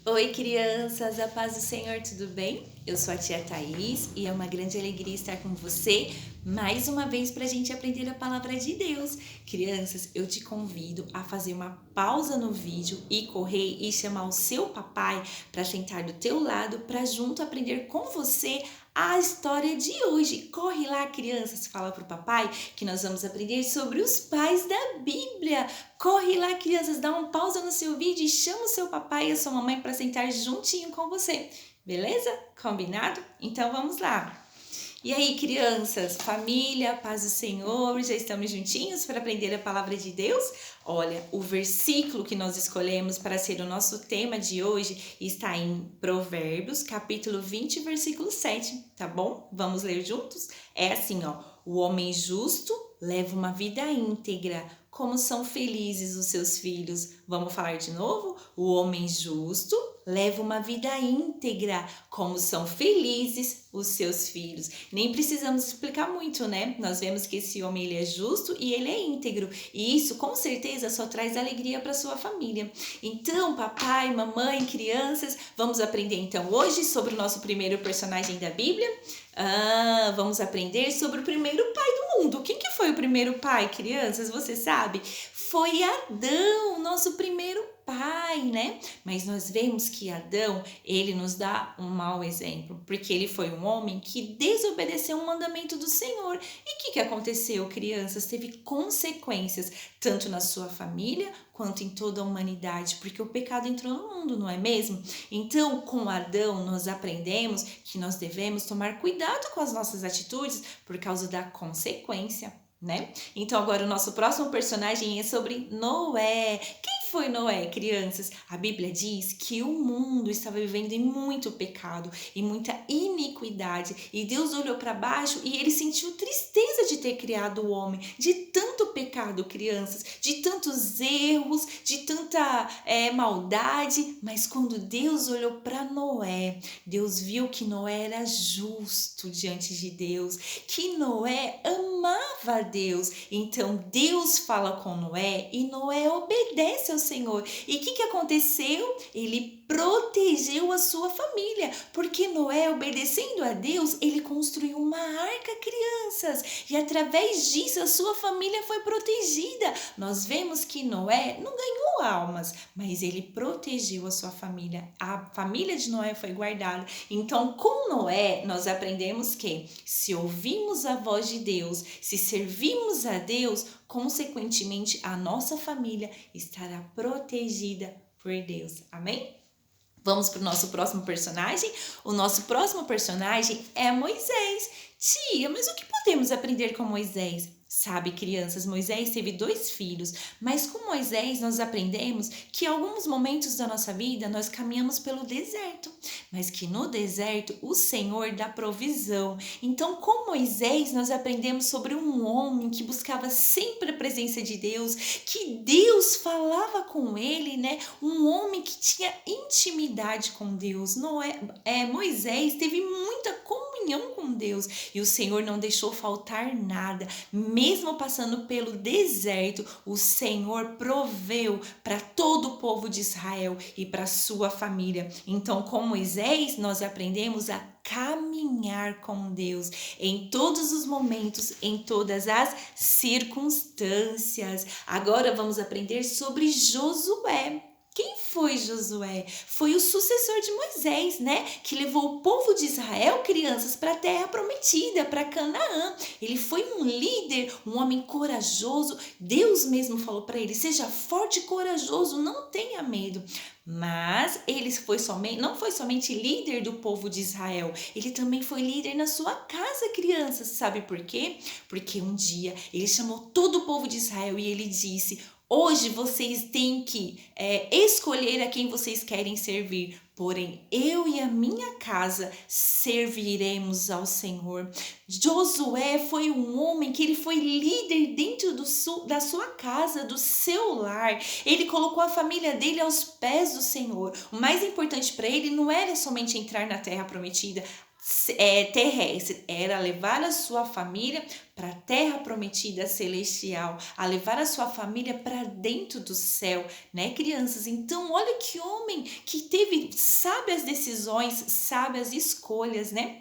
Oi, crianças, a paz do Senhor, tudo bem? Eu sou a tia Thaís e é uma grande alegria estar com você mais uma vez para a gente aprender a palavra de Deus. Crianças, eu te convido a fazer uma pausa no vídeo e correr e chamar o seu papai para sentar do teu lado para junto aprender com você a história de hoje. Corre lá, crianças, fala pro papai que nós vamos aprender sobre os pais da Bíblia. Corre lá, crianças, dá uma pausa no seu vídeo e chama o seu papai e a sua mamãe para sentar juntinho com você. Beleza? Combinado? Então vamos lá. E aí, crianças, família, paz do Senhor, já estamos juntinhos para aprender a palavra de Deus? Olha, o versículo que nós escolhemos para ser o nosso tema de hoje está em Provérbios, capítulo 20, versículo 7, tá bom? Vamos ler juntos? É assim, ó: o homem justo leva uma vida íntegra, como são felizes os seus filhos. Vamos falar de novo? O homem justo leva uma vida íntegra, como são felizes os seus filhos. Nem precisamos explicar muito, né? Nós vemos que esse homem ele é justo e ele é íntegro. E isso, com certeza, só traz alegria para sua família. Então, papai, mamãe, crianças, vamos aprender então hoje sobre o nosso primeiro personagem da Bíblia. Vamos aprender sobre o primeiro pai do mundo. Quem que foi o primeiro pai, crianças? Você sabe? Foi Adão, nosso primeiro pai, né? Mas nós vemos que Adão, ele nos dá um mau exemplo, porque ele foi um homem que desobedeceu um mandamento do Senhor. E o que aconteceu, crianças? Teve consequências, tanto na sua família, quanto em toda a humanidade, porque o pecado entrou no mundo, não é mesmo? Então, com Adão, nós aprendemos que nós devemos tomar cuidado com as nossas atitudes por causa da consequência, né? Então agora o nosso próximo personagem é sobre Noé. Quem foi Noé, crianças? A Bíblia diz que o mundo estava vivendo em muito pecado e muita iniquidade, e Deus olhou para baixo e ele sentiu tristeza de ter criado o homem, de tanto pecado, crianças, de tantos erros, de tanta maldade. Mas quando Deus olhou para Noé, Deus viu que Noé era justo diante de Deus, que Noé amava a Deus. Então Deus fala com Noé e Noé obedece ao Senhor. E o que aconteceu? Ele protegeu a sua família, porque Noé, obedecendo a Deus, ele construiu uma arca, crianças, e através disso a sua família foi protegida. Nós vemos que Noé não ganhou almas, mas ele protegeu a sua família. A família de Noé foi guardada. Então, com Noé, nós aprendemos que se ouvimos a voz de Deus, se servimos a Deus, consequentemente a nossa família estará protegida por Deus. Amém? Vamos para o nosso próximo personagem? O nosso próximo personagem é Moisés. Tia, mas o que podemos aprender com Moisés? Sabe, crianças, Moisés teve 2 filhos, mas com Moisés nós aprendemos que em alguns momentos da nossa vida nós caminhamos pelo deserto, mas que no deserto o Senhor dá provisão. Então, com Moisés nós aprendemos sobre um homem que buscava sempre a presença de Deus, que Deus falava com ele, né? Um homem que tinha intimidade com Deus. Moisés teve muita comunhão com Deus e o Senhor não deixou faltar nada. Mesmo passando pelo deserto, o Senhor proveu para todo o povo de Israel e para sua família. Então, com Moisés, nós aprendemos a caminhar com Deus em todos os momentos, em todas as circunstâncias. Agora vamos aprender sobre Josué. Quem foi Josué? Foi o sucessor de Moisés, né? Que levou o povo de Israel, crianças, para a terra prometida, para Canaã. Ele foi um líder, um homem corajoso. Deus mesmo falou para ele: seja forte e corajoso, não tenha medo. Mas ele não foi somente líder do povo de Israel, ele também foi líder na sua casa, crianças. Sabe por quê? Porque um dia ele chamou todo o povo de Israel e ele disse: hoje vocês têm que escolher a quem vocês querem servir, porém eu e a minha casa serviremos ao Senhor. Josué foi um homem que ele foi líder dentro da sua casa, do seu lar. Ele colocou a família dele aos pés do Senhor. O mais importante para ele não era somente entrar na terra prometida. terrestre, era levar a sua família para a terra prometida celestial, a levar a sua família para dentro do céu, né, crianças? Então, olha que homem que teve sábias decisões, sábias escolhas, né?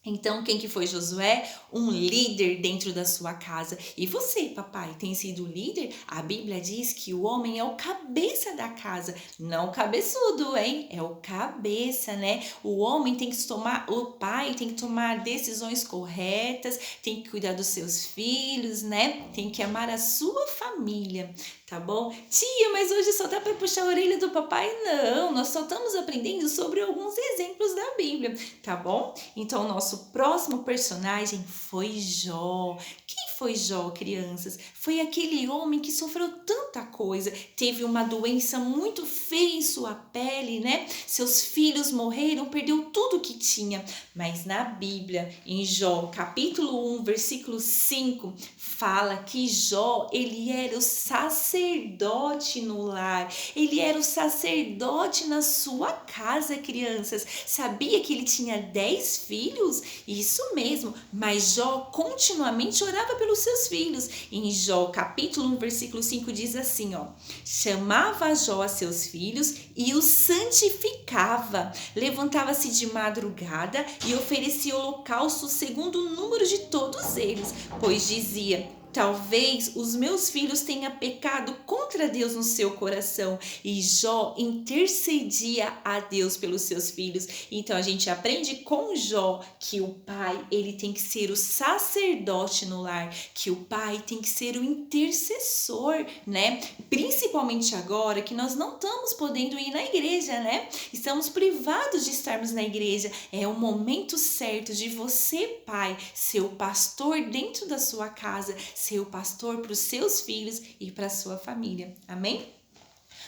Então, quem que foi Josué? Um líder dentro da sua casa. E você, papai, tem sido líder? A Bíblia diz que o homem é o cabeça da casa, não o cabeçudo, hein? É o cabeça, né? O homem tem que tomar, o pai tem que tomar decisões corretas, tem que cuidar dos seus filhos, né? Tem que amar a sua família, tá bom? Tia, mas hoje só dá para puxar a orelha do papai? Não, nós só estamos aprendendo sobre alguns exemplos da Bíblia, tá bom? Então, nosso próximo personagem foi Jó. Quem foi Jó, crianças? Foi aquele homem que sofreu tanta coisa, teve uma doença muito feia em sua pele, né? Seus filhos morreram, perdeu tudo que tinha. Mas na Bíblia, em Jó, capítulo 1, versículo 5, fala que Jó, ele era o sacerdote no lar. Ele era o sacerdote na sua casa, crianças. Sabia que ele tinha 10 filhos? Isso mesmo, mas Jó continuamente orava pelos seus filhos. Em Jó, capítulo 1, versículo 5 diz assim, ó: chamava Jó a seus filhos e os santificava. Levantava-se de madrugada e oferecia holocausto segundo o número de todos eles, pois dizia: talvez os meus filhos tenham pecado contra Deus no seu coração. E Jó intercedia a Deus pelos seus filhos. Então a gente aprende com Jó que o pai, ele tem que ser o sacerdote no lar, que o pai tem que ser o intercessor, né? Principalmente agora que nós não estamos podendo ir na igreja, né? Estamos privados de estarmos na igreja. É o momento certo de você, pai, ser o pastor dentro da sua casa, ser o pastor para os seus filhos e para a sua família. Amém?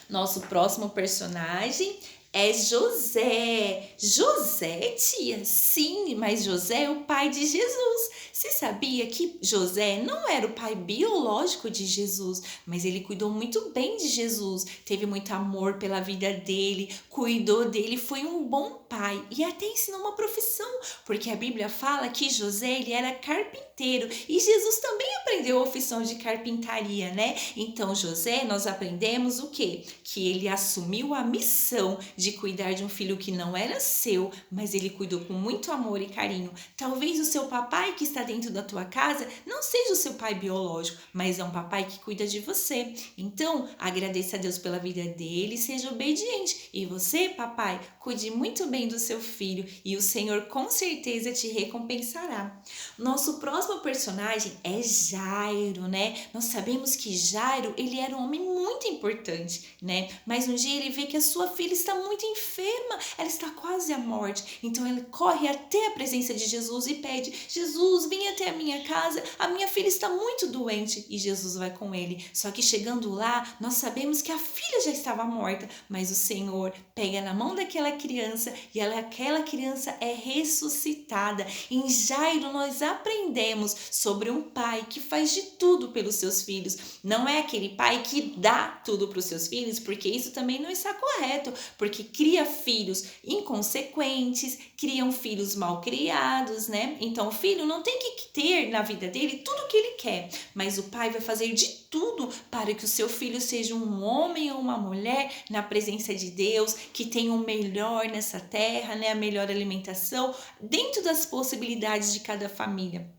Nosso próximo personagem é José. José, tia? Sim, mas José é o pai de Jesus. Você sabia que José não era o pai biológico de Jesus, mas ele cuidou muito bem de Jesus, teve muito amor pela vida dele, cuidou dele, foi um bom pai e até ensinou uma profissão, porque a Bíblia fala que José, ele era carpinteiro e Jesus também aprendeu a profissão de carpintaria, né? Então, José, nós aprendemos o quê? Que ele assumiu a missão de cuidar de um filho que não era seu, mas ele cuidou com muito amor e carinho. Talvez o seu papai que está dentro da tua casa não seja o seu pai biológico, mas é um papai que cuida de você. Então, agradeça a Deus pela vida dele, seja obediente. E você, papai, cuide muito bem do seu filho e o Senhor com certeza te recompensará. Nosso próximo personagem é Jairo, né? Nós sabemos que Jairo, ele era um homem muito importante, né? Mas um dia ele vê que a sua filha está muito enferma, ela está quase à morte. Então ele corre até a presença de Jesus e pede: Jesus, vem até a minha casa, a minha filha está muito doente. E Jesus vai com ele. Só que chegando lá, nós sabemos que a filha já estava morta, mas o Senhor pega na mão daquela criança e aquela criança é ressuscitada. Em Jairo nós aprendemos sobre um pai que faz de tudo pelos seus filhos. Não é aquele pai que dá tudo para os seus filhos, porque isso também não está correto, porque cria filhos inconsequentes, criam filhos mal criados, né? Então o filho não tem que ter na vida dele tudo o que ele quer, mas o pai vai fazer de tudo para que o seu filho seja um homem ou uma mulher na presença de Deus, que tenha o melhor nessa terra, né? A melhor alimentação, dentro das possibilidades de cada família.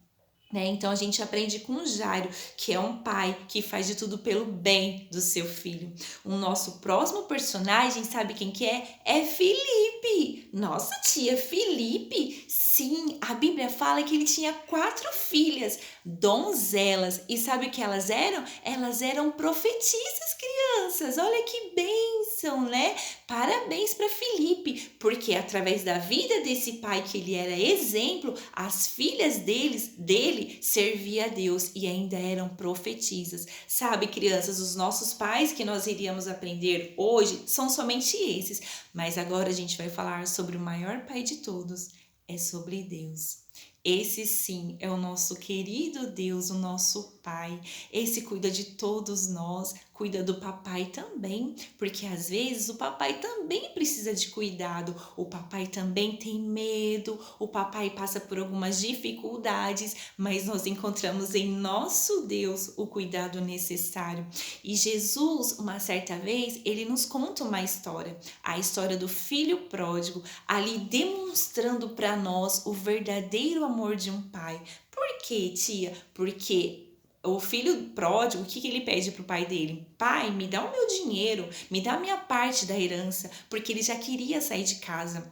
Então a gente aprende com Jairo, que é um pai que faz de tudo pelo bem do seu filho. O nosso próximo personagem, sabe quem que é? É Filipe. Nossa, tia, Filipe? Sim, a Bíblia fala que ele tinha 4 filhas, donzelas. E sabe o que elas eram? Elas eram profetisas, crianças. Olha que bênção, né? Parabéns para Filipe, porque através da vida desse pai, que ele era exemplo, as filhas dele serviam a Deus e ainda eram profetisas. Sabe, crianças, os nossos pais que nós iríamos aprender hoje são somente esses, mas agora a gente vai falar sobre o maior pai de todos, é sobre Deus. Esse sim é o nosso querido Deus, o nosso Pai. Esse cuida de todos nós, cuida do papai também, porque às vezes o papai também precisa de cuidado, o papai também tem medo, o papai passa por algumas dificuldades, mas nós encontramos em nosso Deus o cuidado necessário. E Jesus, uma certa vez, ele nos conta uma história, a história do filho pródigo, ali demonstrando para nós o verdadeiro amor de um pai. Por quê, tia? Porque o filho pródigo, o que ele pede para o pai dele? Pai, me dá o meu dinheiro, me dá a minha parte da herança, porque ele já queria sair de casa.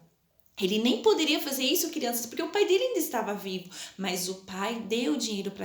Ele nem poderia fazer isso, crianças, porque o pai dele ainda estava vivo. Mas o pai deu dinheiro para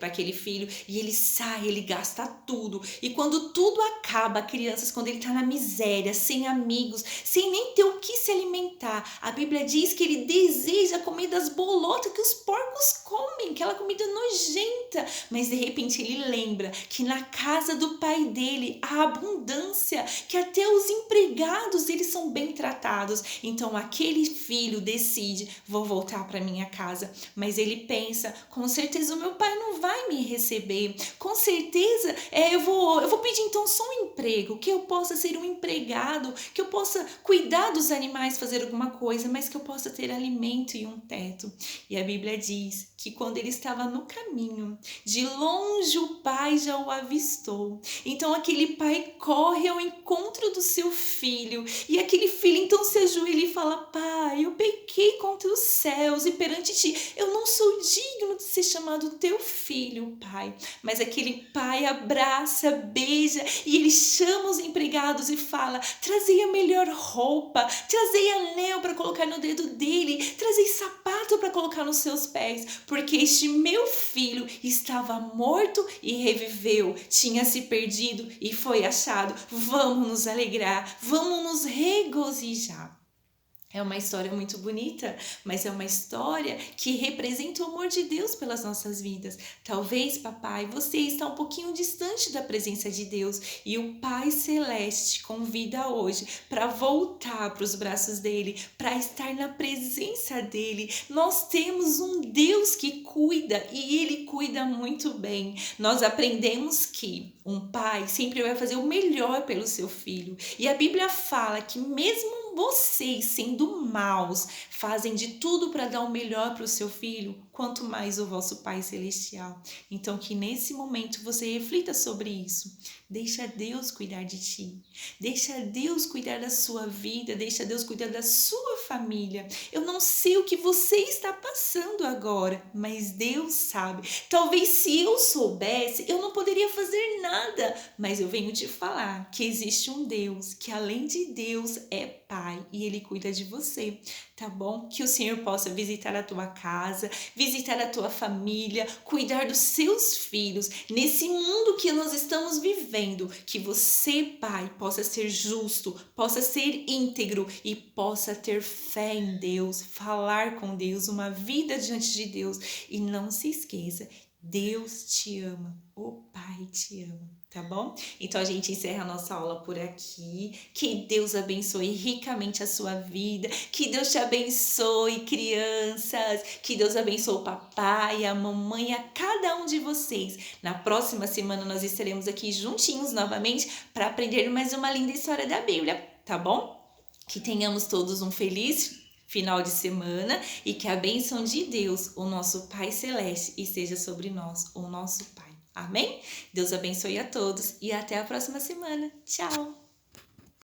aquele filho e ele sai, ele gasta tudo. E quando tudo acaba, crianças, quando ele está na miséria, sem amigos, sem nem ter o que se alimentar, a Bíblia diz que ele deseja comer das bolotas que os porcos comem, aquela comida nojenta. Mas de repente ele lembra que na casa do pai dele há abundância, que até os empregados eles são bem tratados. Então aquele filho decide, vou voltar para minha casa, mas ele pensa, com certeza o meu pai não vai me receber, com certeza eu vou pedir então só um emprego, que eu possa ser um empregado, que eu possa cuidar dos animais, fazer alguma coisa, mas que eu possa ter alimento e um teto. E a Bíblia diz que quando ele estava no caminho, de longe o pai já o avistou. Então aquele pai corre ao encontro do seu filho, e aquele filho então se ajoelha e fala, pai, eu pequei contra os céus e perante ti, eu não sou digno de ser chamado teu filho, pai. Mas aquele pai abraça, beija e ele chama os empregados e fala, trazei a melhor roupa, trazei anel para colocar no dedo dele, trazei sapato para colocar nos seus pés, porque este meu filho estava morto e reviveu, tinha se perdido e foi achado. Vamos nos alegrar, vamos nos regozijar. É uma história muito bonita, mas é uma história que representa o amor de Deus pelas nossas vidas. Talvez, papai, você está um pouquinho distante da presença de Deus e o Pai Celeste te convida hoje para voltar para os braços dele, para estar na presença dele. Nós temos um Deus que cuida e ele cuida muito bem. Nós aprendemos que um pai sempre vai fazer o melhor pelo seu filho. E a Bíblia fala que mesmo vocês, sendo maus, fazem de tudo para dar o melhor para o seu filho, quanto mais o vosso Pai Celestial. Então que nesse momento você reflita sobre isso. Deixa Deus cuidar de ti. Deixa Deus cuidar da sua vida. Deixa Deus cuidar da sua família. Eu não sei o que você está passando agora, mas Deus sabe. Talvez se eu soubesse, eu não poderia fazer nada. Mas eu venho te falar que existe um Deus que além de Deus é Pai e Ele cuida de você, tá bom? Que o Senhor possa visitar a tua casa, visitar a tua família, cuidar dos seus filhos. Nesse mundo que nós estamos vivendo, que você, pai, possa ser justo, possa ser íntegro e possa ter fé em Deus, falar com Deus, uma vida diante de Deus. E não se esqueça, Deus te ama, o Pai te ama, tá bom? Então a gente encerra a nossa aula por aqui. Que Deus abençoe ricamente a sua vida. Que Deus te abençoe, crianças. Que Deus abençoe o papai, a mamãe, a cada um de vocês. Na próxima semana nós estaremos aqui juntinhos novamente para aprender mais uma linda história da Bíblia, tá bom? Que tenhamos todos um feliz final de semana e que a bênção de Deus, o nosso Pai Celeste, esteja sobre nós, o nosso Pai. Amém? Deus abençoe a todos e até a próxima semana. Tchau!